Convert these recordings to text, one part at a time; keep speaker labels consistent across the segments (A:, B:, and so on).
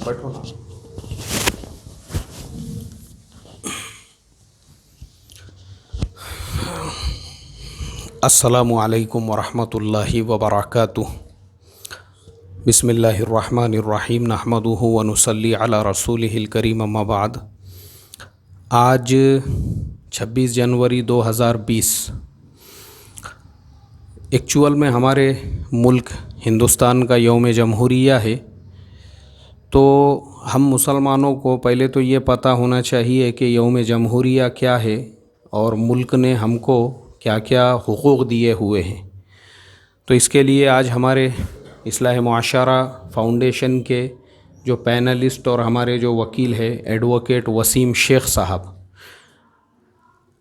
A: बैठो ना। अस्सलामु अलैकुम वरहमतुल्लाहि वबरकातुह। बिस्मिल्लाहिर्रहमानिर्रहीम नहमदुहु व नुसल्ली अला रसूलिहिल करीम अम्मा बाद। आज 26 जनवरी 2020 एक्चुअल में हमारे मुल्क हिंदुस्तान का यौम जमहूरिया है। तो हम मुसलमानों को पहले तो ये पता होना चाहिए कि यौम जमहूरिया क्या है और मुल्क ने हमको क्या क्या हुकूक़ दिए हुए हैं। तो इसके लिए आज हमारे इस्लाह मुआशरा फाउंडेशन के जो पैनलिस्ट और हमारे जो वकील है एडवोकेट वसीम शेख साहब,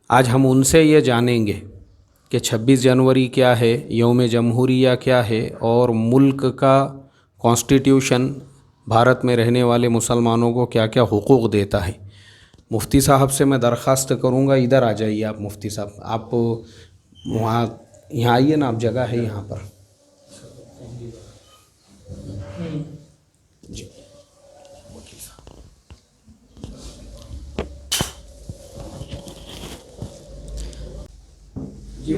A: आज हम उनसे ये जानेंगे कि 26 जनवरी क्या है, यौम जमहूरिया क्या है और मुल्क का कॉन्स्टिट्यूशन भारत में रहने वाले मुसलमानों को क्या क्या हुकूक़ देता है। मुफ्ती साहब से मैं दरख्वास्त करूँगा, इधर आ जाइए आप मुफ्ती साहब, आप वहाँ यहाँ आइए ना, आप जगह है यहाँ पर जी। वकील साहब जी।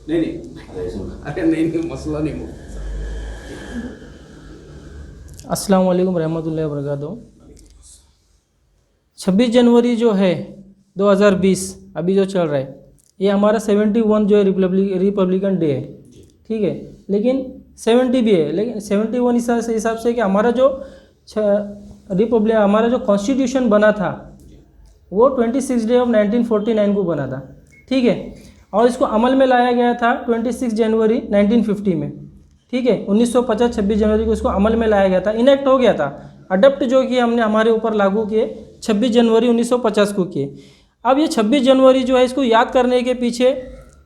A: नहीं अरे नहीं मसला नहीं।
B: अस्सलाम वालेकुम रहमतुल्लाहि व बरकातुहू। 26 जनवरी जो है 2020 अभी जो चल रहा है, ये हमारा 71 जो है रिपब्लिकन डे है, ठीक है। लेकिन 70 भी है, लेकिन 71 इस हिसाब से कि हमारा जो हमारा जो कॉन्स्टिट्यूशन बना था वो 26 डे ऑफ 1949 को बना था, ठीक है। और इसको अमल में लाया गया था 26 जनवरी 1950 में, ठीक है। 1950 26 जनवरी को इसको अमल में लाया गया था, इनेक्ट हो गया था। अडप्ट जो कि हमने हमारे ऊपर लागू किए 26 जनवरी 1950 को किए। अब ये 26 जनवरी जो है, इसको याद करने के पीछे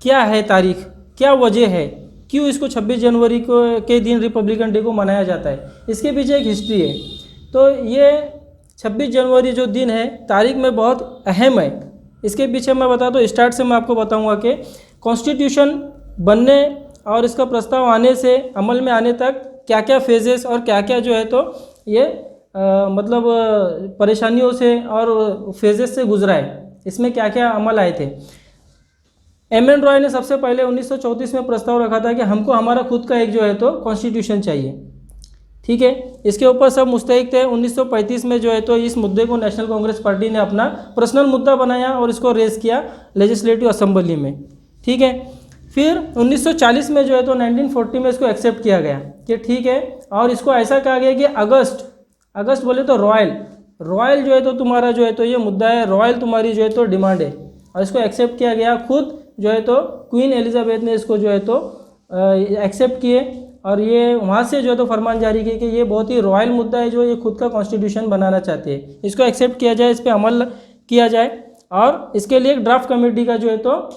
B: क्या है तारीख, क्या वजह है, क्यों इसको 26 जनवरी को के दिन रिपब्लिकन डे को मनाया जाता है, इसके पीछे एक हिस्ट्री है। तो ये 26 जनवरी जो दिन है तारीख में बहुत अहम है। इसके पीछे मैं बता दूँ, स्टार्ट से मैं आपको बताऊंगा कि कॉन्स्टिट्यूशन बनने और इसका प्रस्ताव आने से अमल में आने तक क्या क्या फेजेस और क्या क्या जो है तो ये मतलब परेशानियों से और फेजेस से गुजरा है, इसमें क्या क्या अमल आए थे। एम.एन. रॉय ने सबसे पहले 1934 में प्रस्ताव रखा था कि हमको हमारा खुद का एक जो है तो कॉन्स्टिट्यूशन चाहिए, ठीक है। इसके ऊपर सब मुस्तहिक थे। 1935 में जो है तो इस मुद्दे को नेशनल कांग्रेस पार्टी ने अपना पर्सनल मुद्दा बनाया और इसको रेज किया लेजिस्लेटिव असेंबली में, ठीक है। फिर 1940 में जो है तो 1940 में इसको एक्सेप्ट किया गया कि ठीक है, और इसको ऐसा कहा गया कि अगस्त बोले तो रॉयल जो है तो तुम्हारा जो है तो ये मुद्दा है, रॉयल तुम्हारी जो है तो डिमांड है, और इसको एक्सेप्ट किया गया। खुद जो है तो क्वीन एलिजाबेथ ने इसको जो है तो एक्सेप्ट किए और ये वहाँ से जो है तो फरमान जारी किए कि ये बहुत ही रॉयल मुद्दा है, जो ये खुद का कॉन्स्टिट्यूशन बनाना चाहते हैं, इसको एक्सेप्ट किया जाए, इस पर अमल किया जाए। और इसके लिए एक ड्राफ्ट कमेटी का जो है तो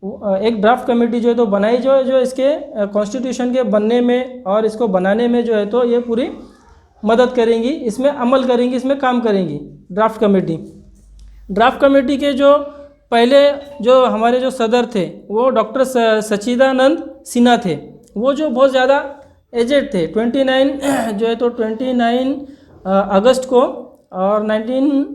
B: जो है तो बनाई जो इसके कॉन्स्टिट्यूशन के बनने में और इसको बनाने में जो है तो ये पूरी मदद करेंगी, इसमें अमल करेंगी, इसमें काम करेंगी ड्राफ्ट कमेटी के जो पहले जो हमारे जो सदर थे वो डॉक्टर सच्चिदानंद सिन्हा थे। वो जो बहुत ज़्यादा एजेड थे, 29 जो है तो 29 अगस्त को और 29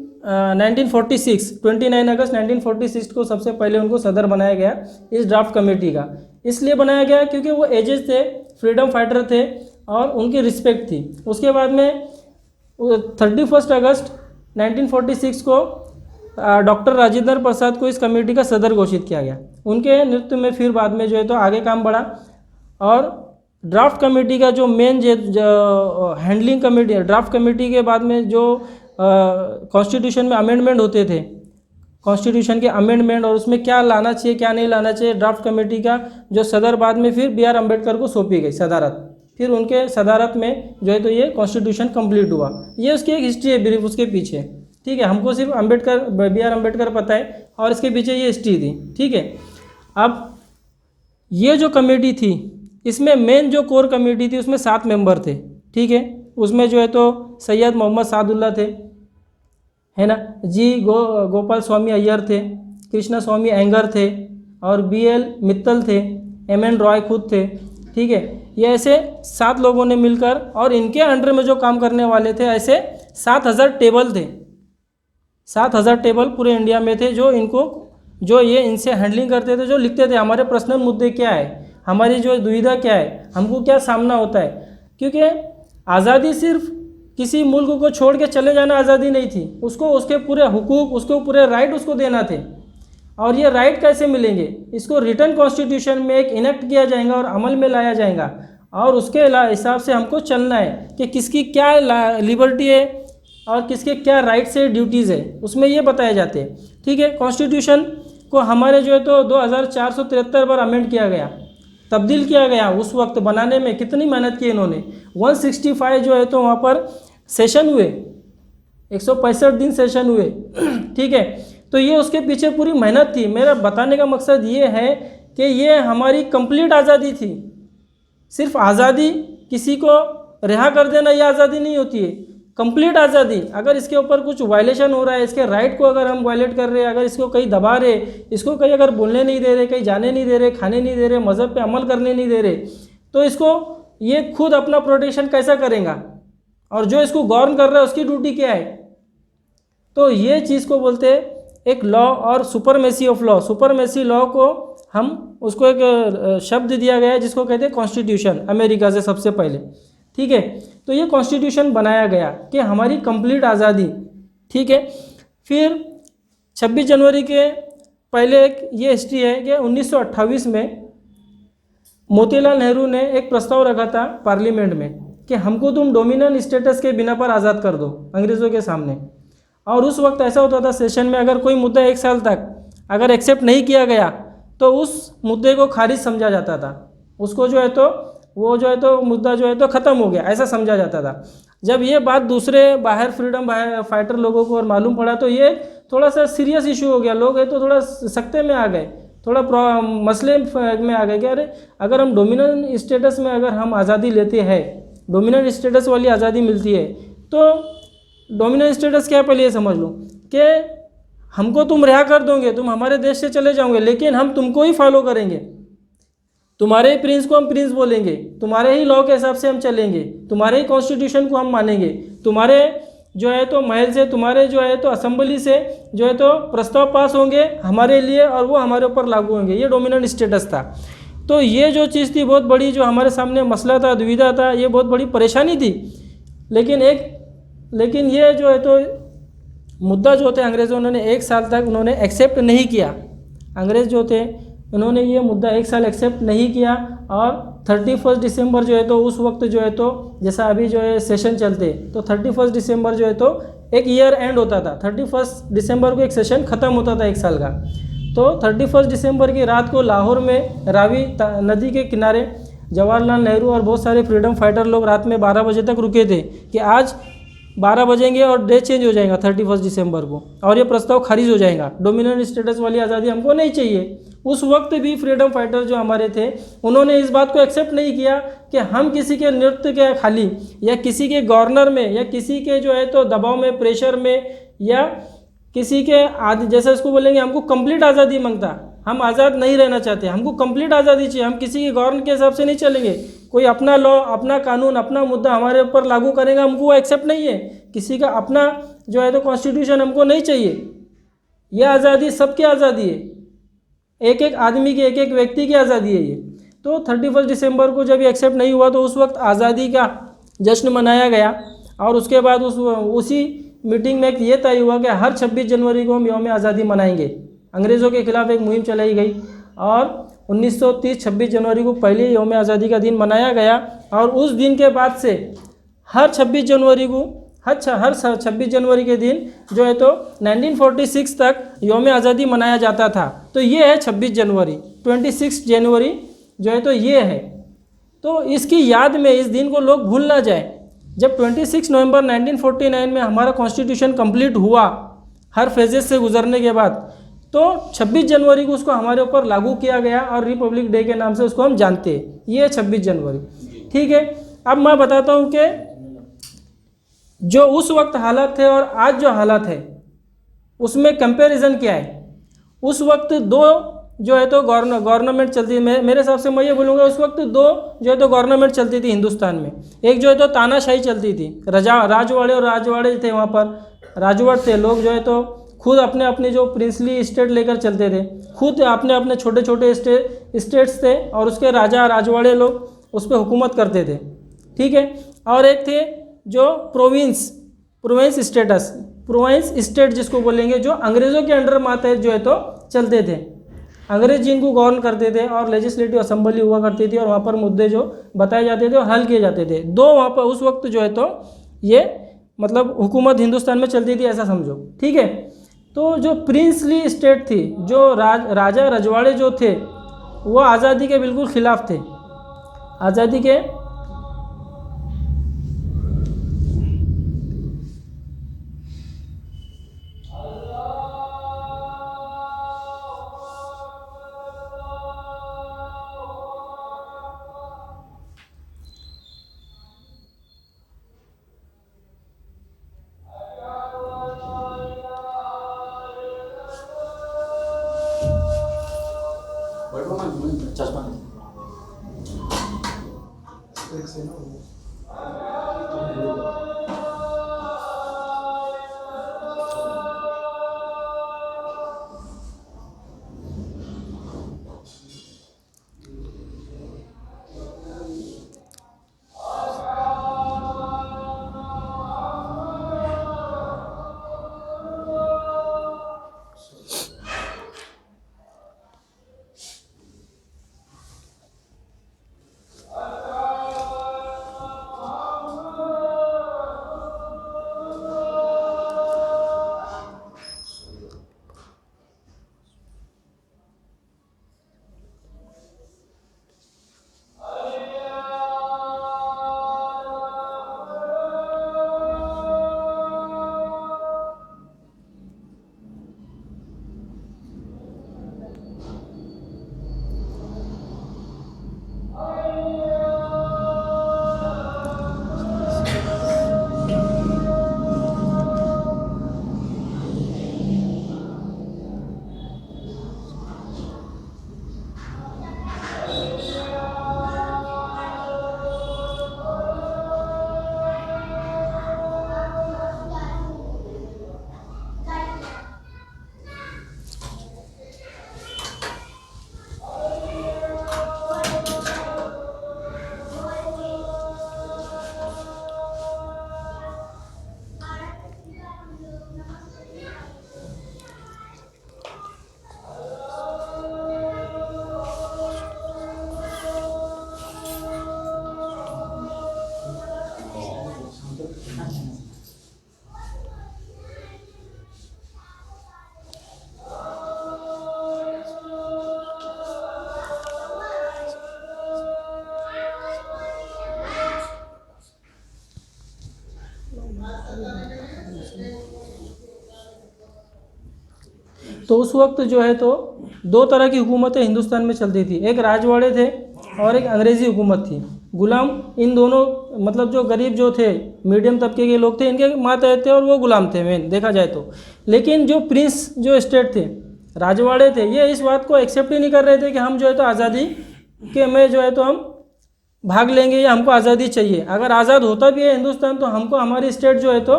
B: अगस्त 1946 को सबसे पहले उनको सदर बनाया गया इस ड्राफ्ट कमेटी का। इसलिए बनाया गया क्योंकि वो एजेड थे, फ्रीडम फाइटर थे और उनकी रिस्पेक्ट थी। उसके बाद में 31 अगस्त 1946 को डॉक्टर राजेंद्र प्रसाद को इस कमेटी का सदर घोषित किया गया। उनके नेतृत्व में फिर बाद में जो है तो आगे काम बढ़ा और ड्राफ्ट कमेटी का जो मेन जो हैंडलिंग कमेटी है, ड्राफ्ट कमेटी के बाद में जो कॉन्स्टिट्यूशन में अमेंडमेंट होते थे, कॉन्स्टिट्यूशन के अमेंडमेंट और उसमें क्या लाना चाहिए क्या नहीं लाना चाहिए, ड्राफ्ट कमेटी का जो सदर बाद में फिर बी आर अम्बेडकर को सौंपी गई सदारत। फिर उनके सदारत में जो है तो ये कॉन्स्टिट्यूशन कंप्लीट हुआ। ये उसकी एक हिस्ट्री है ब्रीफ उसके पीछे, ठीक है। हमको सिर्फ बी आर अम्बेडकर पता है और इसके पीछे ये हिस्ट्री थी, ठीक है। अब ये जो कमेटी थी, इसमें मेन जो कोर कमेटी थी उसमें 7 मेंबर थे, ठीक है। उसमें जो है तो सैयद मोहम्मद सादुल्ला थे, है ना जी, गोपाल स्वामी अय्यर थे, कृष्णा स्वामी एंगर थे और बी.एल. मित्तल थे, एम.एन. रॉय खुद थे, ठीक है। ये ऐसे 7 लोगों ने मिलकर, और इनके अंडर में जो काम करने वाले थे ऐसे 7,000 टेबल थे, 7,000 टेबल पूरे इंडिया में थे जो ये इनसे हैंडलिंग करते थे, जो लिखते थे हमारे पर्सनल मुद्दे क्या है, हमारी जो दुविधा क्या है, हमको क्या सामना होता है। क्योंकि आज़ादी सिर्फ किसी मुल्क को छोड़ के चले जाना आज़ादी नहीं थी, उसको उसके पूरे हुकूक, उसको पूरे राइट उसको देना थे। और ये राइट कैसे मिलेंगे, इसको रिटर्न कॉन्स्टिट्यूशन में एक इनेक्ट किया जाएगा और अमल में लाया जाएगा, और उसके हिसाब से हमको चलना है कि किसकी क्या लिबर्टी है और किसके क्या राइट्स है, ड्यूटीज़ है, उसमें ये बताए जाते हैं। ठीक है। कॉन्स्टिट्यूशन को हमारे जो है तो 2473 बार अमेंड किया गया, तब्दील किया गया। उस वक्त बनाने में कितनी मेहनत की इन्होंने, 165 जो है तो वहाँ पर सेशन हुए, 165 दिन सेशन हुए। ठीक है। तो ये उसके पीछे पूरी मेहनत थी। मेरा बताने का मकसद ये है कि ये हमारी कंप्लीट आज़ादी थी। सिर्फ आज़ादी, किसी को रिहा कर देना, ये आज़ादी नहीं होती है, कंप्लीट आज़ादी। अगर इसके ऊपर कुछ वायलेशन हो रहा है, इसके राइट को अगर हम वायलेट कर रहे हैं, अगर इसको कहीं दबा रहे, इसको कहीं अगर बोलने नहीं दे रहे, कहीं जाने नहीं दे रहे, खाने नहीं दे रहे, मज़हब पे अमल करने नहीं दे रहे, तो इसको ये खुद अपना प्रोटेक्शन कैसा करेगा, और जो इसको गवर्न कर रहा है उसकी ड्यूटी क्या है। तो ये चीज़ को बोलते हैं एक लॉ और supremacy of law. Supremacy law को हम उसको एक शब्द दिया गया है जिसको कहते हैं कॉन्स्टिट्यूशन, अमेरिका से सबसे पहले। ठीक है। तो ये कॉन्स्टिट्यूशन बनाया गया कि हमारी कंप्लीट आज़ादी। ठीक है। फिर 26 जनवरी के पहले एक ये हिस्ट्री है कि 1928 में मोतीलाल नेहरू ने एक प्रस्ताव रखा था पार्लियामेंट में कि हमको तुम डोमिनेंट स्टेटस के बिना पर आज़ाद कर दो अंग्रेज़ों के सामने। और उस वक्त ऐसा होता था सेशन में, अगर कोई मुद्दा 1 साल तक अगर एक्सेप्ट नहीं किया गया तो उस मुद्दे को खारिज समझा जाता था, उसको जो है तो वो जो है तो मुद्दा जो है तो ख़त्म हो गया, ऐसा समझा जाता था। जब ये बात दूसरे बाहर फ्रीडम फाइटर लोगों को और मालूम पड़ा तो ये थोड़ा सा सीरियस इशू हो गया। लोग है तो थोड़ा सख्ते में आ गए, थोड़ा मसले में आ गए कि अरे अगर हम डोमिनेंट स्टेटस में अगर हम आज़ादी लेते हैं, डोमिनेंट स्टेटस वाली आज़ादी मिलती है, तो डोमिनेंट स्टेटस क्या है पहले ये समझ लो कि हमको तुम रिहा कर दोगे, तुम हमारे देश से चले जाओगे, लेकिन हम तुमको ही फॉलो करेंगे, तुम्हारे ही प्रिंस को हम प्रिंस बोलेंगे, तुम्हारे ही लॉ के हिसाब से हम चलेंगे, तुम्हारे ही कॉन्स्टिट्यूशन को हम मानेंगे, तुम्हारे जो है तो महल से, तुम्हारे जो है तो असेंबली से जो है तो प्रस्ताव पास होंगे हमारे लिए और वो हमारे ऊपर लागू होंगे। ये डोमिनेंट स्टेटस था। तो ये जो चीज़ थी बहुत बड़ी, जो हमारे सामने मसला था, दुविधा था, ये बहुत बड़ी परेशानी थी। लेकिन ये जो है तो मुद्दा जो थे अंग्रेज़ों ने 1 साल तक उन्होंने एक्सेप्ट नहीं किया। अंग्रेज़ जो थे उन्होंने ये मुद्दा 1 साल एक्सेप्ट नहीं किया, और 31 दिसंबर जो है तो उस वक्त जो है तो जैसा अभी जो है सेशन चलते, तो 31 दिसंबर जो है तो एक ईयर एंड होता था, 31 दिसंबर को एक सेशन ख़त्म होता था 1 साल का। तो 31 दिसंबर की रात को लाहौर में रावी नदी के किनारे जवाहरलाल नेहरू और बहुत सारे फ्रीडम फाइटर लोग रात में 12 बजे तक रुके थे कि आज 12 बजेंगे और डे चेंज हो जाएगा 31 दिसंबर को, और ये प्रस्ताव खारिज हो जाएगा, डोमिनेंट स्टेटस वाली आज़ादी हमको नहीं चाहिए। उस वक्त भी फ्रीडम फाइटर जो हमारे थे उन्होंने इस बात को एक्सेप्ट नहीं किया कि हम किसी के नृत्य के खाली, या किसी के गवर्नर में, या किसी के जो है तो दबाव में, प्रेशर में, या किसी के जैसे इसको बोलेंगे हमको कंप्लीट आज़ादी मांगता, हम आज़ाद नहीं रहना चाहते, हमको कंप्लीट आज़ादी चाहिए, हम किसी के गवर्नर के हिसाब से नहीं चलेंगे, कोई अपना लॉ, अपना कानून, अपना मुद्दा हमारे ऊपर लागू करेगा, हमको वो एक्सेप्ट नहीं है। किसी का अपना जो है तो कॉन्स्टिट्यूशन हमको नहीं चाहिए। यह आज़ादी सबकी आज़ादी है, एक एक आदमी की, एक एक व्यक्ति की आज़ादी है ये। तो 31 दिसंबर को जब ये एक्सेप्ट नहीं हुआ तो उस वक्त आज़ादी का जश्न मनाया गया, और उसके बाद उसी मीटिंग में ये तय हुआ कि हर 26 जनवरी को हम यौम आज़ादी मनाएंगे। अंग्रेज़ों के खिलाफ एक मुहिम चलाई गई, और 1930 26 जनवरी को पहले यौम आज़ादी का दिन मनाया गया, और उस दिन के बाद से हर 26 जनवरी को हर 26 जनवरी के दिन जो है तो 1946 तक यौम आज़ादी मनाया जाता था। तो ये है 26 जनवरी, 26 जनवरी जो है तो ये है। तो इसकी याद में इस दिन को लोग भूल ना जाए। जब 26 नवंबर 1949 में हमारा कॉन्स्टिट्यूशन कंप्लीट हुआ, हर फेजेस से गुजरने के बाद, तो 26 जनवरी को उसको हमारे ऊपर लागू किया गया, और रिपब्लिक डे के नाम से उसको हम जानते हैं। ये 26 जनवरी। ठीक है। अब मैं बताता हूँ कि जो उस वक्त हालात थे और आज जो हालात है उसमें कंपैरिजन क्या है। उस वक्त 2 जो है तो गवर्नमेंट चलती थी। मेरे हिसाब से मैं ये बोलूँगा उस वक्त दो जो है तो गवर्नमेंट चलती थी हिंदुस्तान में। एक जो है तो तानाशाही चलती थी, राजवाड़े और राजवाड़े थे, वहाँ पर राजवट थे, लोग जो है तो खुद अपने अपने जो प्रिंसली स्टेट लेकर चलते थे, खुद अपने अपने छोटे छोटे स्टेट्स थे और उसके राजा राजवाड़े लोग उस पर हुकूमत करते थे, ठीक है। और एक थे जो प्रोविंस स्टेट जिसको बोलेंगे, जो अंग्रेज़ों के अंडर मातहत जो है तो चलते थे। अंग्रेज जिनको गवर्न करते थे और लेजिस्लेटिव असेंबली हुआ करती थी और वहाँ पर मुद्दे जो बताए जाते थे और हल किए जाते थे। दो वहाँ पर उस वक्त जो है तो ये मतलब हुकूमत हिंदुस्तान में चलती थी, ऐसा समझो, ठीक है। तो जो प्रिंसली स्टेट थी, जो राजा रजवाड़े जो थे वो आज़ादी के बिल्कुल खिलाफ थे, आज़ादी के
C: चश्मा
B: तो उस वक्त जो है तो दो तरह की हुकूमतें हिंदुस्तान में चलती थी, एक राजवाड़े थे और एक अंग्रेज़ी हुकूमत थी। गुलाम इन दोनों मतलब जो गरीब जो थे, मीडियम तबके के लोग थे, इनके मातहत थे और वो गुलाम थे मेन देखा जाए तो। लेकिन जो प्रिंस जो स्टेट थे, राजवाड़े थे, ये इस बात को एक्सेप्ट ही नहीं कर रहे थे कि हम जो है तो आज़ादी के में जो है तो हम भाग लेंगे या हमको आज़ादी चाहिए। अगर आज़ाद होता भी है हिंदुस्तान तो हमको हमारी स्टेट जो है तो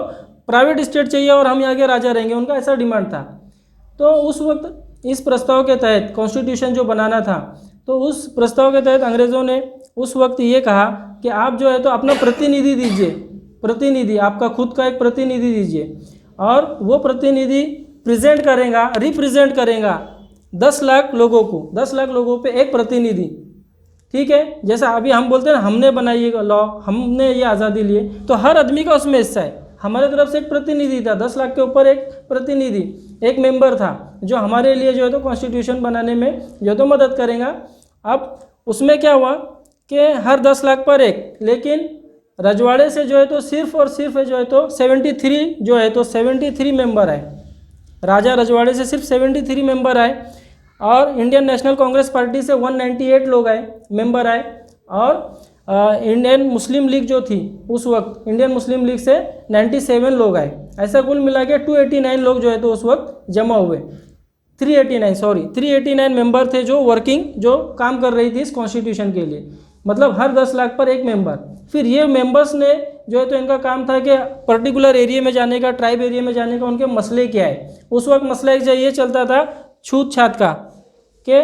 B: प्राइवेट स्टेट चाहिए और हम आगे राजा रहेंगे, उनका ऐसा डिमांड था। तो उस वक्त इस प्रस्ताव के तहत कॉन्स्टिट्यूशन जो बनाना था, तो उस प्रस्ताव के तहत अंग्रेज़ों ने उस वक्त ये कहा कि आप जो है तो अपना प्रतिनिधि दीजिए, प्रतिनिधि आपका खुद का एक प्रतिनिधि दीजिए और वो प्रतिनिधि प्रेजेंट करेगा, रिप्रेजेंट करेगा 10 लाख लोगों को, 10 लाख लोगों पे एक प्रतिनिधि, ठीक है। जैसा अभी हम बोलते हैं ना, हमने बनाई ये लॉ, हमने ये आज़ादी लिए, तो हर आदमी का उसमें हिस्सा है। हमारे तरफ से एक प्रतिनिधि था, 10 लाख के ऊपर एक प्रतिनिधि, एक मेंबर था जो हमारे लिए जो है तो कॉन्स्टिट्यूशन बनाने में जो तो मदद करेगा। अब उसमें क्या हुआ कि हर 10 लाख पर एक, लेकिन रजवाड़े से जो है तो सिर्फ और सिर्फ जो है तो 73 जो है तो 73 मेंबर आए, राजा रजवाड़े से सिर्फ 73 मेंबर आए और इंडियन नेशनल कांग्रेस पार्टी से 198 लोग आए, मेंबर आए और इंडियन मुस्लिम लीग जो थी उस वक्त, इंडियन मुस्लिम लीग से 97 लोग आए। ऐसा कुल मिला के 289 लोग जो है तो उस वक्त जमा हुए। 389 मेंबर थे जो वर्किंग, जो काम कर रही थी इस कॉन्स्टिट्यूशन के लिए, मतलब हर 10 लाख पर एक मेंबर। फिर ये मेंबर्स ने जो है तो इनका काम था कि पर्टिकुलर एरिया में जाने का, ट्राइब एरिया में जाने का, उनके मसले क्या है। उस वक्त मसला एक ये चलता था छूत छात का, कि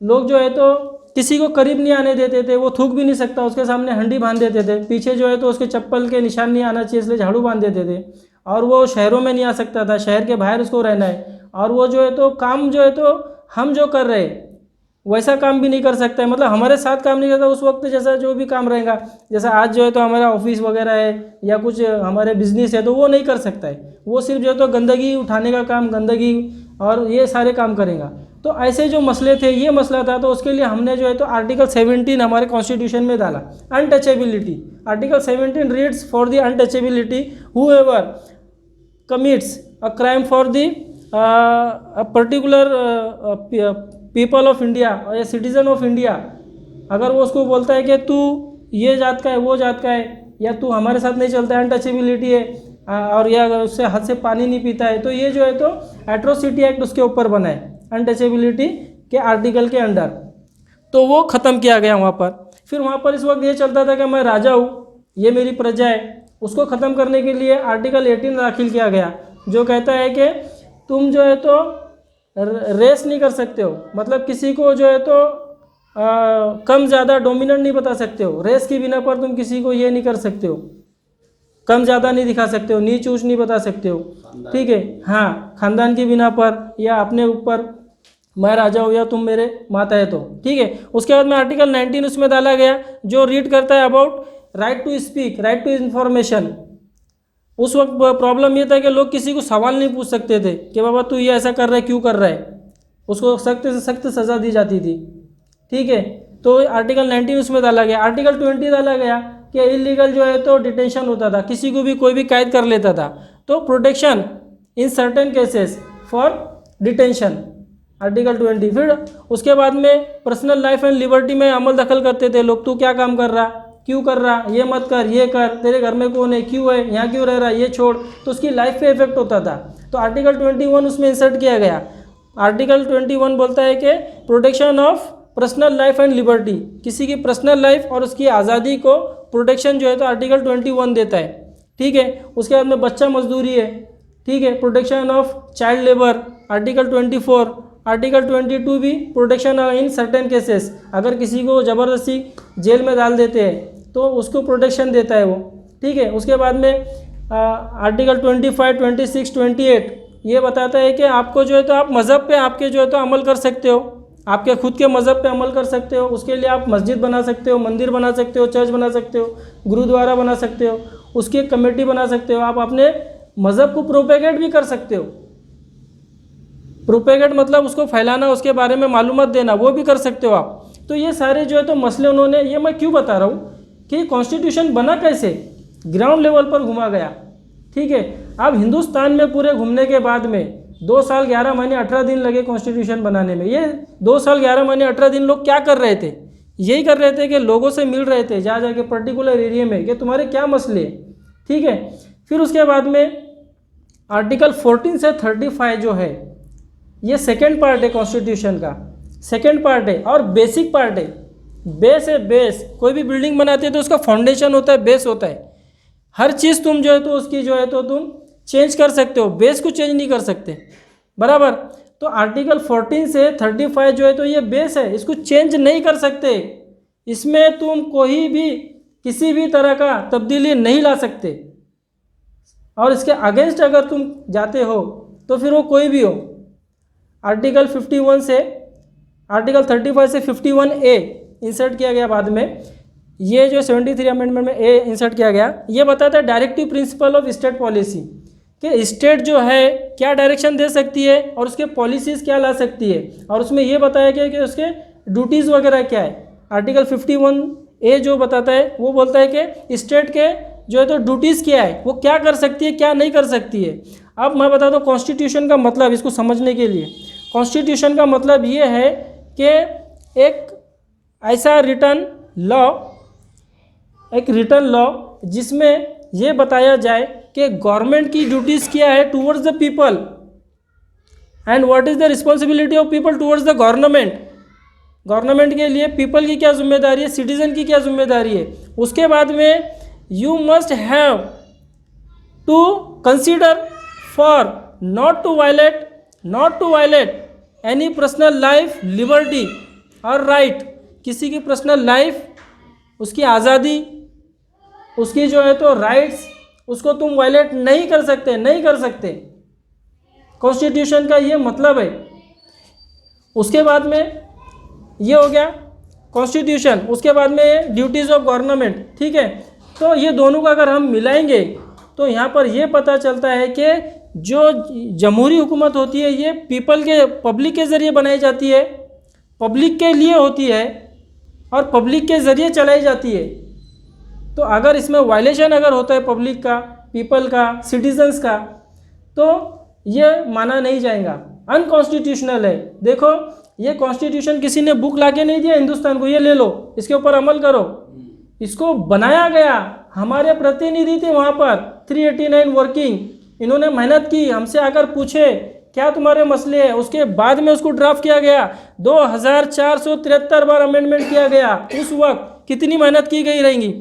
B: लोग जो है तो किसी को करीब नहीं आने देते थे, वो थूक भी नहीं सकता, उसके सामने हंडी बांध देते थे, पीछे जो है तो उसके चप्पल के निशान नहीं आना चाहिए इसलिए झाड़ू बांध देते थे, और वो शहरों में नहीं आ सकता था, शहर के बाहर उसको रहना है, और वो जो है तो काम जो है तो हम जो कर रहे वैसा काम भी नहीं कर सकता है, मतलब हमारे साथ काम नहीं करता उस वक्त, जैसा जो भी काम रहेगा, जैसा आज जो है तो हमारा ऑफिस वगैरह है या कुछ हमारे बिजनेस है तो वो नहीं कर सकता है, वो सिर्फ जो है तो गंदगी उठाने का काम, गंदगी और ये सारे काम करेगा। तो ऐसे जो मसले थे, ये मसला था, तो उसके लिए हमने जो है तो आर्टिकल 17 हमारे कॉन्स्टिट्यूशन में डाला, untouchability. Article 17 reads for the untouchability whoever commits a crime for the a particular people of India या सिटीज़न ऑफ इंडिया, अगर वो उसको बोलता है कि तू ये जात का है, वो जात का है, या तू हमारे साथ नहीं चलता है, अनटचेबिलिटी है, और या अगर उससे हाथ से पानी नहीं पीता है, तो ये जो है तो एट्रोसिटी एक्ट उसके ऊपर बना है अनटचेबिलिटी के आर्टिकल के अंडर, तो वो ख़त्म किया गया वहाँ पर। फिर वहाँ पर इस वक्त ये चलता था कि मैं राजा हूँ, ये मेरी प्रजा है, उसको ख़त्म करने के लिए आर्टिकल 18 दाखिल किया गया, जो कहता है कि तुम जो है तो रेस नहीं कर सकते हो, मतलब किसी को जो है तो कम ज़्यादा डोमिनेंट नहीं बता सकते हो, रेस की बिना पर तुम किसी को ये नहीं कर सकते हो, कम ज़्यादा नहीं दिखा सकते हो, नीच ऊंच नहीं बता सकते हो, ठीक है। हाँ, खानदान की बिना पर या अपने ऊपर, मैं राजा हूँ या तुम मेरे माता है तो, ठीक है। उसके बाद में आर्टिकल 19 उसमें डाला गया, जो रीड करता है about right to speak, right to information. उस वक्त प्रॉब्लम ये था कि लोग किसी को सवाल नहीं पूछ सकते थे कि बाबा तू ये ऐसा कर रहा है, क्यों कर रहा है, उसको सख्त से सख्त सज़ा दी जाती थी, ठीक है। तो आर्टिकल 19 उसमें डाला गया। आर्टिकल 20 डाला गया कि इलीगल जो है तो डिटेंशन होता था, किसी को भी कोई भी कैद कर लेता था, तो protection in certain cases for detention, article 20। फिर उसके बाद में पर्सनल लाइफ एंड लिबर्टी में अमल दखल करते थे लोग, तू क्या काम कर रहा, क्यों कर रहा, ये मत कर, ये कर, तेरे घर में कौन है, क्यों है, यहाँ क्यों रह रहा, ये छोड़, तो उसकी लाइफ पे इफेक्ट होता था। तो आर्टिकल 21 उसमें इंसर्ट किया गया। आर्टिकल 21 बोलता है कि protection of personal life and liberty, किसी की पर्सनल लाइफ और उसकी आज़ादी को प्रोटेक्शन जो है तो आर्टिकल 21 देता है, ठीक है। उसके बाद में बच्चा मजदूरी है, ठीक है, protection of child labour, article 24। Article 22 भी प्रोटेक्शन इन सर्टेन केसेस, अगर किसी को ज़बरदस्ती जेल में डाल देते हैं तो उसको प्रोटेक्शन देता है वो, ठीक है। उसके बाद में आर्टिकल 25, 26, 28 ये बताता है कि आपको जो है तो आप मज़हब पे आपके जो है तो अमल कर सकते हो, आपके खुद के मज़हब पे अमल कर सकते हो, उसके लिए आप मस्जिद बना सकते हो, मंदिर बना सकते हो, चर्च बना सकते हो, गुरुद्वारा बना सकते हो, उसकी एक कमेटी बना सकते हो, आप अपने मज़हब को प्रोपेगेट भी कर सकते हो। प्रोपेगेट मतलब उसको फैलाना, उसके बारे में मालूमात देना, वो भी कर सकते हो आप। तो ये सारे जो है तो मसले उन्होंने, ये मैं क्यों बता रहा हूँ कि कॉन्स्टिट्यूशन बना कैसे, ग्राउंड लेवल पर घुमा गया, ठीक है। अब हिंदुस्तान में पूरे घूमने के बाद में 2 साल 11 महीने 18 दिन लगे कॉन्स्टिट्यूशन बनाने में। ये 2 साल 11 महीने 18 दिन लोग क्या कर रहे थे, यही कर रहे थे कि लोगों से मिल रहे थे जा जाके पर्टिकुलर एरिया में कि तुम्हारे क्या मसले, ठीक है। फिर उसके बाद में आर्टिकल 14 से 35 जो है ये सेकेंड पार्ट है कॉन्स्टिट्यूशन का, सेकेंड पार्ट है और बेसिक पार्ट है। बेस है, बेस, कोई भी बिल्डिंग बनाते हैं तो उसका फाउंडेशन होता है, बेस होता है। हर चीज़ तुम जो है तो उसकी जो है तो तुम चेंज कर सकते हो, बेस को चेंज नहीं कर सकते, बराबर। तो आर्टिकल 14 से 35 जो है तो ये बेस है, इसको चेंज नहीं कर सकते, इसमें तुम कोई भी किसी भी तरह का तब्दीली नहीं ला सकते, और इसके अगेंस्ट अगर तुम जाते हो तो फिर वो कोई भी हो। आर्टिकल 51 से आर्टिकल 35 से 51A इंसर्ट किया गया बाद में, ये जो 73 अमेंडमेंट में ए इंसर्ट किया गया, ये बताता है directive principle of state policy, कि स्टेट जो है क्या डायरेक्शन दे सकती है और उसके पॉलिसीज़ क्या ला सकती है, और उसमें ये बताया गया कि उसके ड्यूटीज़ वगैरह क्या है। आर्टिकल 51A जो बताता है वो बोलता है कि स्टेट के जो है तो ड्यूटीज़ क्या है, वो क्या कर सकती है, क्या नहीं कर सकती है। अब मैं बताता हूँ कॉन्स्टिट्यूशन का मतलब, इसको समझने के लिए कॉन्स्टिट्यूशन का मतलब ये है कि एक ऐसा रिटर्न लॉ, एक रिटर्न लॉ जिसमें ये बताया जाए कि गवर्नमेंट की ड्यूटीज़ क्या है towards the people, and what is the responsibility of people towards the government, government के लिए पीपल की क्या जिम्मेदारी है, सिटीजन की क्या जिम्मेदारी है। उसके बाद में you must have to consider for not to violate any personal life, liberty और राइट, किसी की पर्सनल लाइफ, उसकी आज़ादी, उसकी जो है तो राइट्स, उसको तुम वायलेट नहीं कर सकते। कॉन्स्टिट्यूशन का ये मतलब है। उसके बाद में ये हो गया कॉन्स्टिट्यूशन, उसके बाद में ड्यूटीज़ ऑफ गवर्नमेंट, ठीक है। तो ये दोनों का अगर हम मिलाएंगे तो यहाँ पर ये पता चलता है कि जो जमहूरी हुकूमत होती है ये पब्लिक के ज़रिए बनाई जाती है, पब्लिक के लिए होती है और पब्लिक के ज़रिए चलाई जाती है। तो अगर इसमें वायलेशन अगर होता है पब्लिक का, पीपल का, सिटीजन्स का, तो ये माना नहीं जाएगा, अनकॉन्स्टिट्यूशनल है। देखो ये कॉन्स्टिट्यूशन किसी ने बुक लाके नहीं दिया हिंदुस्तान को, ये ले लो इसके ऊपर अमल करो। इसको बनाया गया, हमारे प्रतिनिधि थे वहाँ पर 389 वर्किंग, इन्होंने मेहनत की, हमसे आकर पूछे क्या तुम्हारे मसले हैं, उसके बाद में उसको ड्राफ्ट किया गया। 2473 बार अमेंडमेंट किया गया। उस वक्त कितनी मेहनत की गई रहेंगी,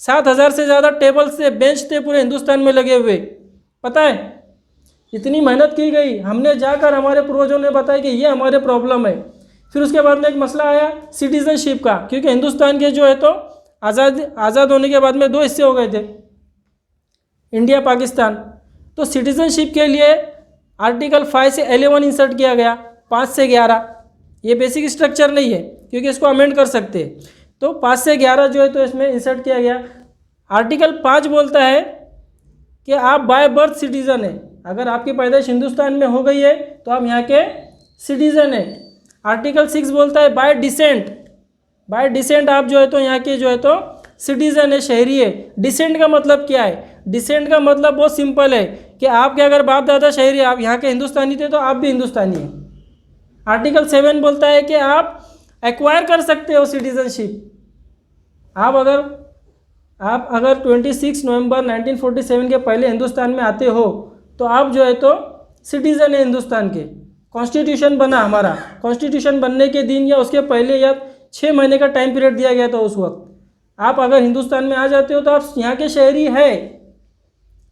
B: 7000 से ज़्यादा टेबल्स थे, बेंच थे पूरे हिंदुस्तान में लगे हुए, पता है इतनी मेहनत की गई। हमने जाकर हमारे पूर्वजों ने बताया कि ये हमारे प्रॉब्लम है। फिर उसके बाद में एक मसला आया सिटीजनशिप का, क्योंकि हिंदुस्तान के जो है तो आज़ाद होने के बाद में 2 हिस्से हो गए थे, इंडिया पाकिस्तान। तो सिटीजनशिप के लिए आर्टिकल 5 से 11 इंसर्ट किया गया, 5 से 11। ये बेसिक स्ट्रक्चर नहीं है क्योंकि इसको अमेंड कर सकते हैं, तो 5 से 11 जो है तो इसमें इंसर्ट किया गया। आर्टिकल 5 बोलता है कि आप बाय बर्थ सिटीज़न हैं, अगर आपकी पैदाइश हिंदुस्तान में हो गई है तो आप यहाँ के सिटीज़न हैं। आर्टिकल 6 बोलता है बाय डिसेंट आप जो है तो यहाँ के जो है तो सिटीज़न है, शहरी है। डिसेंट का मतलब क्या है, डिसेंट का मतलब बहुत सिंपल है कि आपके अगर बाप दादा शहरी, आप यहाँ के हिंदुस्तानी थे तो आप भी हिंदुस्तानी हैं। आर्टिकल 7 बोलता है कि आप एक्वायर कर सकते हो सिटीजनशिप। आप अगर 26 नवंबर 1947 के पहले हिंदुस्तान में आते हो तो आप जो है तो सिटीज़न है हिंदुस्तान के। कॉन्स्टिट्यूशन बना हमारा, कॉन्स्टिट्यूशन बनने के दिन या उसके पहले या 6 महीने का टाइम पीरियड दिया गया था उस वक्त। आप अगर हिंदुस्तान में आ जाते हो तो आप यहाँ के शहरी है,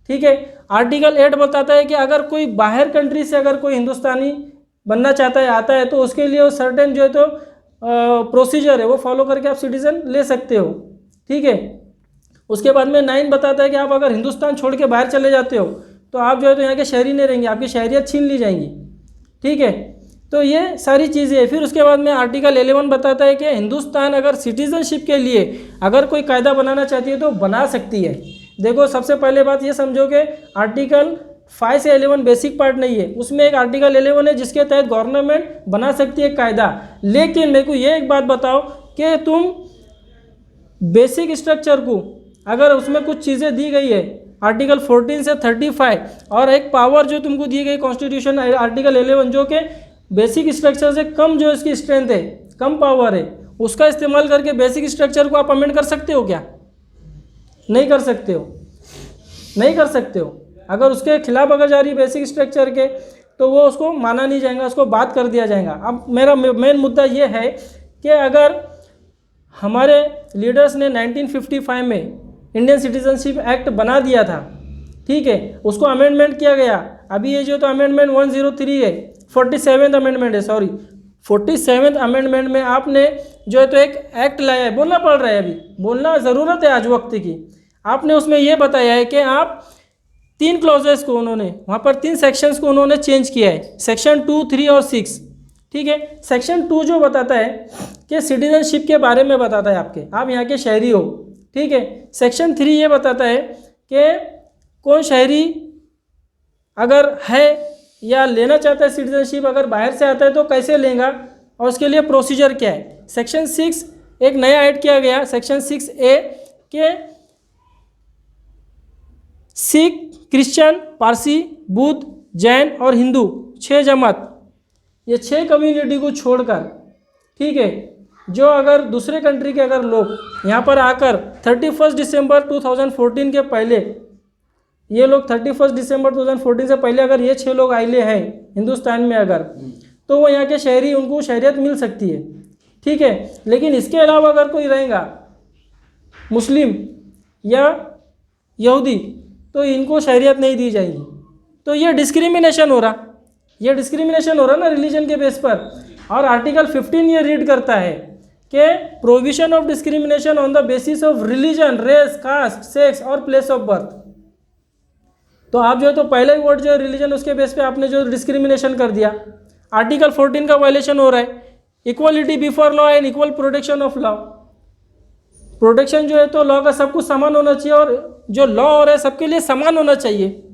B: ठीक है। आर्टिकल 8 बताता है कि अगर कोई बाहर कंट्री से अगर कोई हिंदुस्तानी बनना चाहता है, आता है, तो उसके लिए वो सर्टेन जो है तो प्रोसीजर है वो फॉलो करके आप सिटीज़न ले सकते हो, ठीक है। उसके बाद में 9 बताता है कि आप अगर हिंदुस्तान छोड़ के बाहर चले जाते हो तो आप जो है तो यहाँ के शहरी नहीं रहेंगे, आपकी शहरियत छीन ली जाएंगी, ठीक है। तो ये सारी चीज़ें हैं। फिर उसके बाद में आर्टिकल 11 बताता है कि हिंदुस्तान अगर सिटीज़नशिप के लिए अगर कोई कायदा बनाना चाहती है तो बना सकती है। देखो सबसे पहले बात ये समझो कि आर्टिकल 5 से 11 बेसिक पार्ट नहीं है, उसमें एक आर्टिकल 11 है जिसके तहत गवर्नमेंट बना सकती है कायदा। लेकिन मेरे को ये एक बात बताओ कि तुम बेसिक स्ट्रक्चर को अगर उसमें कुछ चीज़ें दी गई है आर्टिकल 14 से 35 और एक पावर जो तुमको दी गई कॉन्स्टिट्यूशन आर्टिकल 11 जो कि बेसिक स्ट्रक्चर से कम जो इसकी स्ट्रेंथ है, कम पावर है, उसका इस्तेमाल करके बेसिक स्ट्रक्चर को आप अमेंड कर सकते हो क्या? नहीं कर सकते हो। अगर उसके खिलाफ अगर जा रही बेसिक स्ट्रक्चर के तो वो उसको माना नहीं जाएगा, उसको बात कर दिया जाएगा। अब मेरा मेन मुद्दा ये है कि अगर हमारे लीडर्स ने 1955 में इंडियन सिटीजनशिप एक्ट बना दिया था, ठीक है, उसको अमेंडमेंट किया गया। अभी ये जो तो अमेंडमेंट 103 है, 47th अमेंडमेंट है, सॉरी 47th अमेंडमेंट में आपने जो है तो एक एक्ट लाया है, बोलना पड़ रहा है, अभी बोलना ज़रूरत है आज वक्त की। आपने उसमें ये बताया है कि आप 3 क्लॉजेस को उन्होंने वहाँ पर 3 सेक्शंस को उन्होंने चेंज किया है, सेक्शन 2, 3 और 6, ठीक है। सेक्शन 2 जो बताता है कि सिटीजनशिप के बारे में बताता है, आप यहाँ के शहरी हो, ठीक है। सेक्शन 3 ये बताता है कि कौन शहरी अगर है या लेना चाहता है सिटीजनशिप, अगर बाहर से आता है तो कैसे लेगा और उसके लिए प्रोसीजर क्या है। सेक्शन 6 एक नया ऐड किया गया, सेक्शन 6A के सिख, क्रिश्चियन, पारसी, बुद्ध, जैन और हिंदू 6 जमात, ये 6 कम्युनिटी को छोड़कर, ठीक है, जो अगर दूसरे कंट्री के अगर लोग यहाँ पर आकर 31 दिसंबर 2014 के पहले ये लोग 31 दिसंबर 2014 से पहले अगर ये 6 लोग आइले हैं हिंदुस्तान में अगर, तो वो यहाँ के शहरी, उनको शहरियत मिल सकती है, ठीक है। लेकिन इसके अलावा अगर कोई रहेगा मुस्लिम या यहूदी, तो इनको शहरियत नहीं दी जाएगी। तो ये डिस्क्रिमिनेशन हो रहा, ये डिस्क्रिमिनेशन हो रहा ना रिलीजन के बेस पर। और आर्टिकल 15 ये रीड करता है कि provision of discrimination on the basis of religion, race, caste, sex और प्लेस ऑफ बर्थ। तो आप जो है तो पहले ही वर्ड जो है रिलीजन, उसके बेस पे आपने जो डिस्क्रिमिनेशन कर दिया। आर्टिकल 14 का वायलेशन हो रहा है, equality before law and equal protection of law. Protection जो है तो लॉ का सब कुछ समान होना चाहिए, और जो लॉ हो रहा है सबके लिए समान होना चाहिए।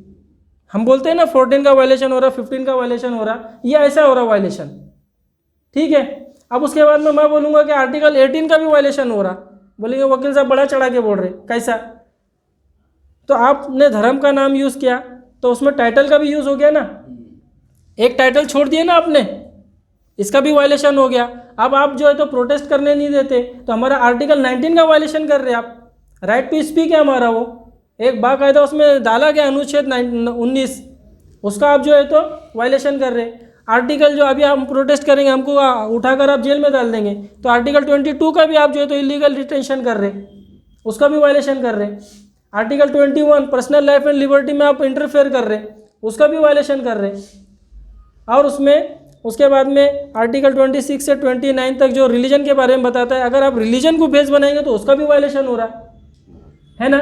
B: हम बोलते हैं ना 14 का वायलेशन हो रहा, 15 का वायलेशन हो रहा, ये ऐसा हो रहा वायलेशन, ठीक है। अब उसके बाद में मैं बोलूँगा कि आर्टिकल 18 का भी वायलेशन हो रहा। बोलेंगे वकील साहब बड़ा चढ़ा के बोल रहे, कैसा? तो आपने धर्म का नाम यूज़ किया तो उसमें टाइटल का भी यूज़ हो गया ना, एक टाइटल छोड़ दिया ना आपने, इसका भी वायलेशन हो गया। अब आप जो है तो प्रोटेस्ट करने नहीं देते, तो हमारा आर्टिकल 19 का वायलेशन कर रहे हैं आप। राइट टू स्पीक है हमारा, वो एक बाकायदा उसमें डाला गया अनुच्छेद 19, उसका आप जो है तो वायलेशन कर रहे हैं। आर्टिकल जो अभी हम प्रोटेस्ट करेंगे, हमको उठाकर आप जेल में डाल देंगे, तो आर्टिकल 22 का भी आप जो है तो इलीगल डिटेंशन कर रहे हैं, उसका भी वायलेशन कर रहे हैं। Article 21 personal life and liberty में आप इंटरफेयर कर रहे हैं, उसका भी वायलेशन कर रहे हैं। और उसके बाद में आर्टिकल 26 से 29 तक जो रिलीजन के बारे में बताता है, अगर आप रिलीजन को बेस बनाएंगे तो उसका भी वायलेशन हो रहा है ना।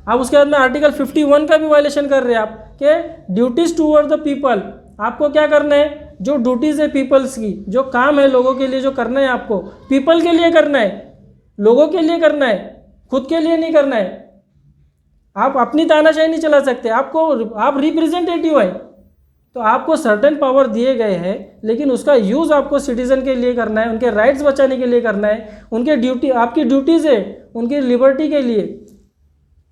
B: अब उसके बाद में आर्टिकल 51 का भी वायलेशन कर रहे हैं आप, कि ड्यूटीज़ टूवर्ड द पीपल। आपको क्या करना है, जो ड्यूटीज़ है पीपल्स की, जो काम है लोगों के लिए जो करना है, आपको पीपल के लिए करना है, लोगों के लिए करना है, खुद के लिए नहीं करना है। आप अपनी तानाशाही नहीं चला सकते, आप रिप्रेजेंटेटिव है, तो आपको सर्टेन पावर दिए गए हैं, लेकिन उसका यूज़ आपको सिटीज़न के लिए करना है, उनके राइट्स बचाने के लिए करना है, उनके ड्यूटी, आपकी ड्यूटीज़ है उनकी लिबर्टी के लिए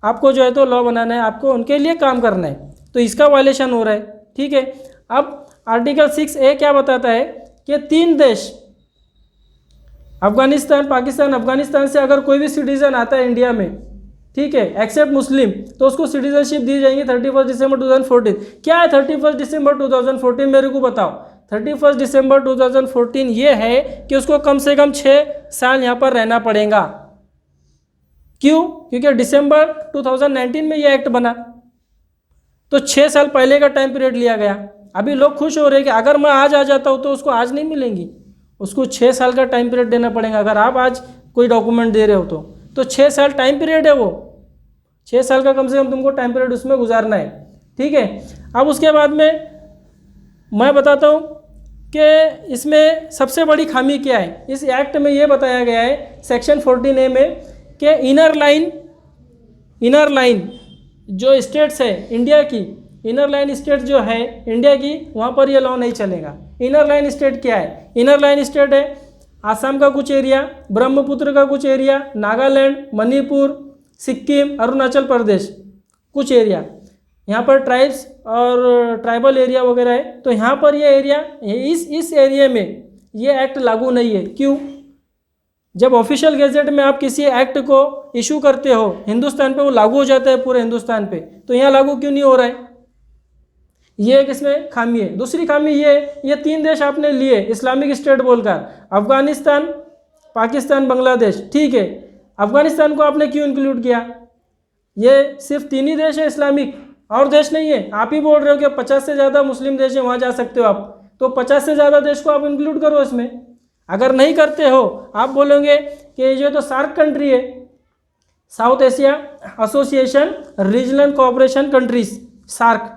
B: आपको जो है तो लॉ बनाना है, आपको उनके लिए काम करना है। तो इसका वायलेशन हो रहा है, ठीक है। अब आर्टिकल 6A क्या बताता है कि 3 देश, अफगानिस्तान, पाकिस्तान, अफगानिस्तान से अगर कोई भी सिटीज़न आता है इंडिया में, ठीक है, एक्सेप्ट मुस्लिम, तो उसको सिटीजनशिप दी जाएगी 31 दिसंबर 2014। क्या है 31 दिसंबर 2014, मेरे को बताओ। 31 दिसंबर 2014 ये है कि उसको कम से कम 6 साल यहाँ पर रहना पड़ेगा। क्यों? क्योंकि दिसंबर 2019 में ये एक्ट बना, तो 6 साल पहले का टाइम पीरियड लिया गया। अभी लोग खुश हो रहे हैं कि अगर मैं आज आ जाता हूँ तो उसको आज नहीं मिलेंगी, उसको 6 साल का टाइम पीरियड देना पड़ेगा। अगर आप आज कोई डॉक्यूमेंट दे रहे हो तो 6 साल टाइम पीरियड है, वो 6 साल का कम से कम तुमको टाइम पीरियड उसमें गुजारना है, ठीक है। अब उसके बाद में मैं बताता हूँ कि इसमें सबसे बड़ी खामी क्या है। इस एक्ट में ये बताया गया है सेक्शन 14A में कि इनर लाइन जो स्टेट्स है इंडिया की, इनर लाइन स्टेट जो है इंडिया की, वहाँ पर ये लॉ नहीं चलेगा। इनर लाइन स्टेट क्या है? इनर लाइन स्टेट है आसाम का कुछ एरिया, ब्रह्मपुत्र का कुछ एरिया, नागालैंड, मणिपुर, सिक्किम, अरुणाचल प्रदेश कुछ एरिया, यहाँ पर ट्राइब्स और ट्राइबल एरिया वगैरह है। तो यहाँ पर ये एरिया, इस एरिया में ये एक्ट लागू नहीं है। क्यों? जब ऑफिशियल गैजेट में आप किसी एक्ट को इशू करते हो हिंदुस्तान पे, वो लागू हो जाता है पूरे हिंदुस्तान पे, तो यहाँ लागू क्यों नहीं हो रहा है? ये एक इसमें खामी है। दूसरी खामी ये 3 देश आपने लिए इस्लामिक स्टेट बोलकर, अफगानिस्तान, पाकिस्तान, बांग्लादेश, ठीक है। अफगानिस्तान को आपने क्यों इंक्लूड किया? ये सिर्फ 3 ही देश है इस्लामिक, और देश नहीं है। आप ही बोल रहे हो कि 50 से ज़्यादा मुस्लिम देश है, वहाँ जा सकते हो आप, तो 50 से ज़्यादा देश को आप इंक्लूड करो इसमें। अगर नहीं करते हो, आप बोलोगे कि ये तो सार्क कंट्री है, South Asia association regional cooperation countries, SAARC.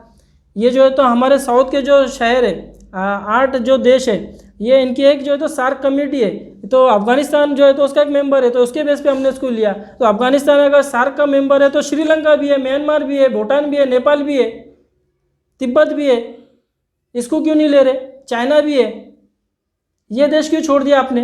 B: ये जो है तो हमारे साउथ के जो शहर है, 8 जो देश है, ये इनकी एक जो है तो सार्क कमेटी है। तो अफगानिस्तान जो है तो उसका एक मेंबर है, तो उसके बेस पे हमने इसको लिया। तो अफगानिस्तान अगर सार्क का मेंबर है तो श्रीलंका भी है, म्यांमार भी है, भूटान भी है, नेपाल भी है, तिब्बत भी है, इसको क्यों नहीं ले रहे? चाइना भी है, ये देश क्यों छोड़ दिया आपने?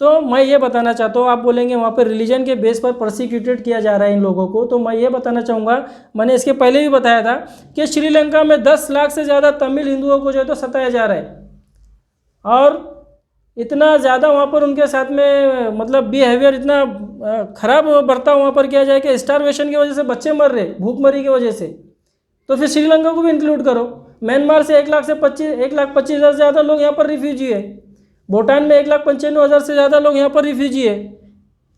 B: तो मैं ये बताना चाहता हूँ, आप बोलेंगे वहाँ पर रिलीजन के बेस पर प्रोसिक्यूटेड किया जा रहा है इन लोगों को, तो मैं ये बताना चाहूँगा, मैंने इसके पहले भी बताया था कि श्रीलंका में 10 लाख से ज़्यादा तमिल हिंदुओं को जो है तो सताया जा रहा है, और इतना ज़्यादा वहाँ पर उनके साथ में मतलब बिहेवियर इतना ख़राब बर्ताव वहाँ पर किया जाए कि स्टारवेशन की वजह से बच्चे मर रहे, भूखमरी की वजह से। तो फिर श्रीलंका को भी इंक्लूड करो। म्यांमार से 1,25,000 से ज़्यादा लोग यहाँ पर रिफ्यूजी है। भूटान में 1,95,000 से ज़्यादा लोग यहाँ पर रिफ्यूजी है।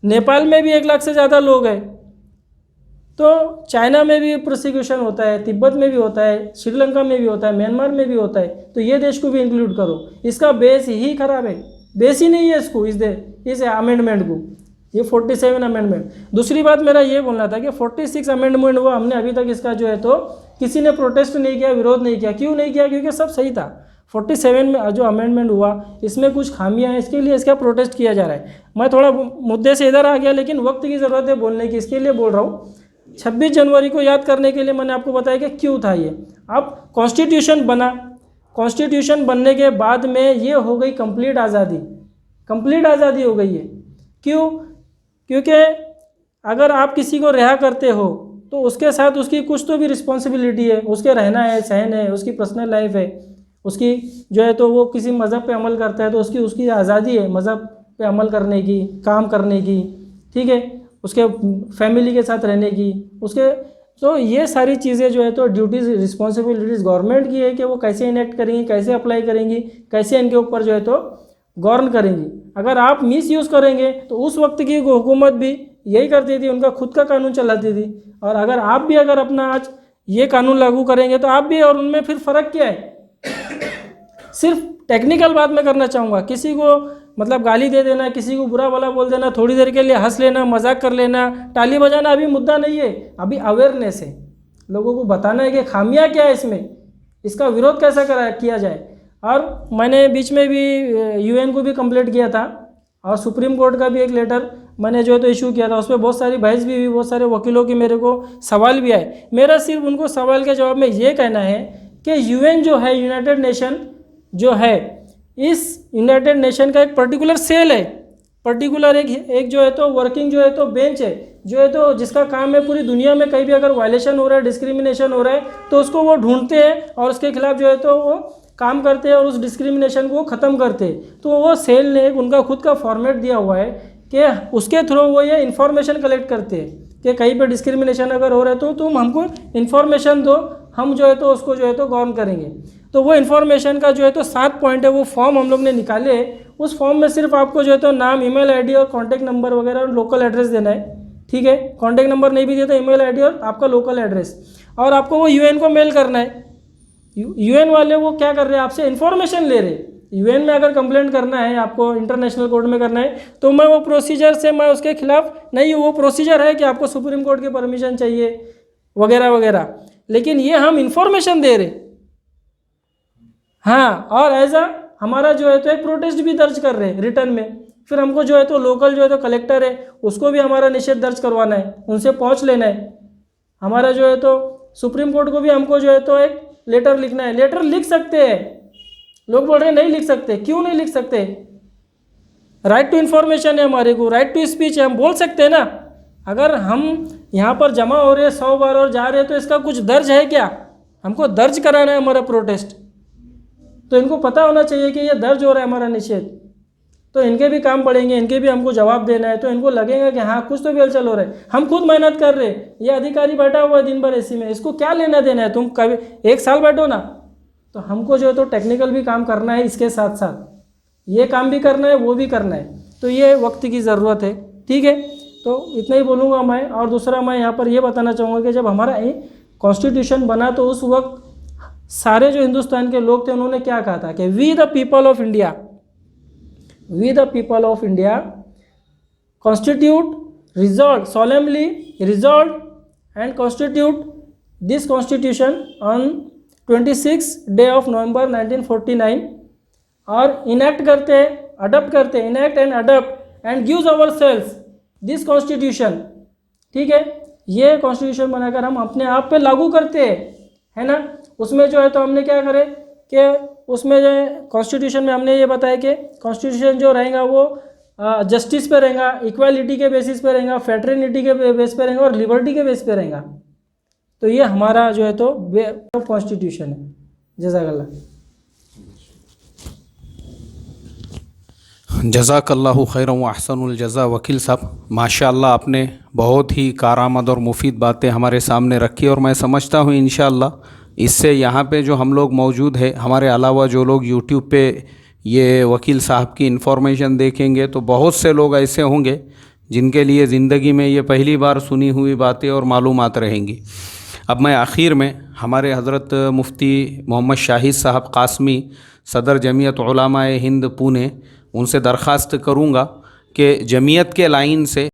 B: नेपाल में भी 1 लाख से ज़्यादा लोग हैं। तो चाइना में भी प्रोसिक्यूशन होता है, तिब्बत में भी होता है, श्रीलंका में भी होता है, म्यांमार में भी होता है। तो ये देश को भी इंक्लूड करो। इसका बेस ही खराब है, बेस ही नहीं है इसको, इस अमेंडमेंट को, ये 47 अमेंडमेंट। दूसरी बात मेरा ये बोलना था कि 46 अमेंडमेंट हुआ, हमने अभी तक इसका जो है तो किसी ने प्रोटेस्ट नहीं किया, विरोध नहीं किया। क्यों नहीं किया? क्योंकि सब सही था। 47 में जो अमेंडमेंट हुआ इसमें कुछ खामियां हैं, इसके लिए इसका प्रोटेस्ट किया जा रहा है। मैं थोड़ा मुद्दे से इधर आ गया, लेकिन वक्त की ज़रूरत है बोलने की, इसके लिए बोल रहा हूँ। 26 जनवरी को याद करने के लिए मैंने आपको बताया कि क्यों था ये। अब कॉन्स्टिट्यूशन बना, कॉन्स्टिट्यूशन बनने के बाद में ये हो गई कंप्लीट आज़ादी, कंप्लीट आज़ादी हो गई है। क्यों? क्योंकि अगर आप किसी को रिहा करते हो तो उसके साथ उसकी कुछ तो भी रिस्पॉन्सिबिलिटी है, उसके रहना है, सहन है, उसकी पर्सनल लाइफ है, उसकी जो है तो वो किसी मज़हब पे अमल करता है तो उसकी आज़ादी है मज़हब पे अमल करने की, काम करने की, ठीक है, उसके फैमिली के साथ रहने की, उसके। तो ये सारी चीज़ें जो है तो ड्यूटीज़ रिस्पॉन्सिबिलिटीज़ गवर्नमेंट की है कि वो कैसे इनेक्ट करेंगी, कैसे अप्लाई करेंगी, कैसे इनके ऊपर जो है तो गवर्न करेंगी। अगर आप मिस यूज़ करेंगे तो उस वक्त की हुकूमत भी यही करती थी, उनका खुद का कानून चलाती थी। और अगर आप भी अगर अपना आज ये कानून लागू करेंगे तो आप भी, और उनमें फिर फ़र्क क्या है? सिर्फ टेक्निकल बात मैं करना चाहूँगा, किसी को मतलब गाली दे देना, किसी को बुरा भला बोल देना, थोड़ी देर के लिए हंस लेना, मजाक कर लेना, टाली बजाना अभी मुद्दा नहीं है। अभी अवेयरनेस है, लोगों को बताना है कि खामियां क्या है इसमें, इसका विरोध कैसा किया जाए। और मैंने बीच में भी यूएन को भी कंप्लेंट किया था और सुप्रीम कोर्ट का भी एक लेटर मैंने जो है तो इशू किया था। उस पर बहुत सारी बहस भी हुई, बहुत सारे वकीलों के मेरे को सवाल भी आए। मेरा सिर्फ उनको सवाल के जवाब में ये कहना है कि यूएन जो है, यूनाइटेड नेशन जो है, इस यूनाइटेड नेशन का एक पर्टिकुलर सेल है, पर्टिकुलर एक जो है तो वर्किंग जो है तो बेंच है, जो है तो जिसका काम है पूरी दुनिया में कहीं भी अगर वायलेशन हो रहा है, डिस्क्रिमिनेशन हो रहा है तो उसको वो ढूंढते हैं और उसके खिलाफ जो है तो वो काम करते हैं और उस डिस्क्रिमिनेशन को ख़त्म करते हैं। तो वो सेल ने उनका खुद का फॉर्मेट दिया हुआ है कि उसके थ्रू वो ये इन्फॉर्मेशन कलेक्ट करते हैं कि कहीं पे डिस्क्रिमिनेशन अगर हो रहा है तो तुम हमको इन्फॉर्मेशन दो, हम जो है तो उसको जो है तो गौर करेंगे। तो वो इन्फॉर्मेशन का जो है तो 7 पॉइंट है, वो फॉर्म हम लोग ने निकाले। उस फॉर्म में सिर्फ आपको जो है तो नाम, ईमेल आईडी और कॉन्टैक्ट नंबर वगैरह और लोकल एड्रेस देना है, ठीक है। कॉन्टैक्ट नंबर नहीं भी दिया तो ईमेल आईडी और आपका लोकल एड्रेस, और आपको वो यूएन को मेल करना है। यूएन वाले वो क्या कर रहे हैं, आपसे इन्फॉर्मेशन ले रहे हैं। यूएन में अगर कंप्लेंट करना है आपको, इंटरनेशनल कोर्ट में करना है, तो मैं वो प्रोसीजर से मैं उसके खिलाफ नहीं, वो प्रोसीजर है कि आपको सुप्रीम कोर्ट की परमिशन चाहिए वगैरह वगैरह, लेकिन ये हम इंफॉर्मेशन दे रहे। हाँ, और हमारा जो है तो एक प्रोटेस्ट भी दर्ज कर रहे हैं रिटर्न में। फिर हमको जो है तो लोकल जो है तो कलेक्टर है उसको भी हमारा निषेध दर्ज करवाना है, उनसे पहुँच लेना है। हमारा जो है तो सुप्रीम कोर्ट को भी हमको जो है तो एक लेटर लिखना है। लेटर लिख सकते हैं, लोग बोल रहे हैं नहीं लिख सकते। क्यों नहीं लिख सकते? राइट टू इन्फॉर्मेशन है हमारे को, राइट टू स्पीच है, हम बोल सकते हैं ना। अगर हम यहाँ पर जमा हो रहे हैं 100 बार और जा रहे हैं तो इसका कुछ दर्ज है क्या? हमको दर्ज कराना है हमारा प्रोटेस्ट, तो इनको पता होना चाहिए कि ये दर्ज हो रहा है हमारा निषेध। तो इनके भी काम पड़ेंगे, इनके भी हमको जवाब देना है, तो इनको लगेगा कि हाँ कुछ तो भी हलचल हो रहा है। हम खुद मेहनत कर रहे हैं, ये अधिकारी बैठा हुआ है दिन भर एसी में, इसको क्या लेना देना है? तुम कभी 1 साल बैठो ना। तो हमको जो है तो टेक्निकल भी काम करना है, इसके साथ साथ ये काम भी करना है, वो भी करना है। तो ये वक्त की ज़रूरत है, ठीक है। तो इतना ही बोलूँगा मैं। और दूसरा मैं यहाँ पर ये बताना चाहूँगा कि जब हमारा कॉन्स्टिट्यूशन बना तो उस वक्त सारे जो हिंदुस्तान के लोग थे उन्होंने क्या कहा था कि we the people of India, we the people of India constitute resolve solemnly resolve and constitute this constitution on 26 day of November 1949 और इनेक्ट करते, अडॉप्ट करते, enact and adopt and gives our selves this constitution, ठीक है। ये constitution बनाकर हम अपने आप पे लागू करते हैं, है ना। उसमें जो है तो हमने क्या करे कि उसमें जो है कॉन्स्टिट्यूशन में हमने ये बताया कि कॉन्स्टिट्यूशन जो रहेगा वो जस्टिस पे रहेगा, इक्वालिटी के बेसिस पे रहेगा, फ्रेटर्निटी के बेस पे रहेगा और लिबर्टी के बेस पे रहेगा। तो ये हमारा जो है तो कॉन्स्टिट्यूशन है। जज़ाकल्लाह।
A: जज़ाकल्लाहु खैरन व अहसनुल जज़ा। वकील साहब माशाअल्लाह आपने बहुत ही कारआमद और मुफीद बातें हमारे सामने रखी और मैं समझता हूँ इंशाअल्लाह इससे यहाँ पे जो हम लोग मौजूद है हमारे अलावा जो लोग यूट्यूब पे ये वकील साहब की इन्फॉर्मेशन देखेंगे तो बहुत से लोग ऐसे होंगे जिनके लिए ज़िंदगी में ये पहली बार सुनी हुई बातें और मालूमात रहेंगी। अब मैं आखिर में हमारे हज़रत मुफ्ती मोहम्मद शाहिद साहब कासमी सदर जमीयत उलमाए हिंद पुणे उनसे दरख्वास्त करूँगा कि जमीयत के लाइन से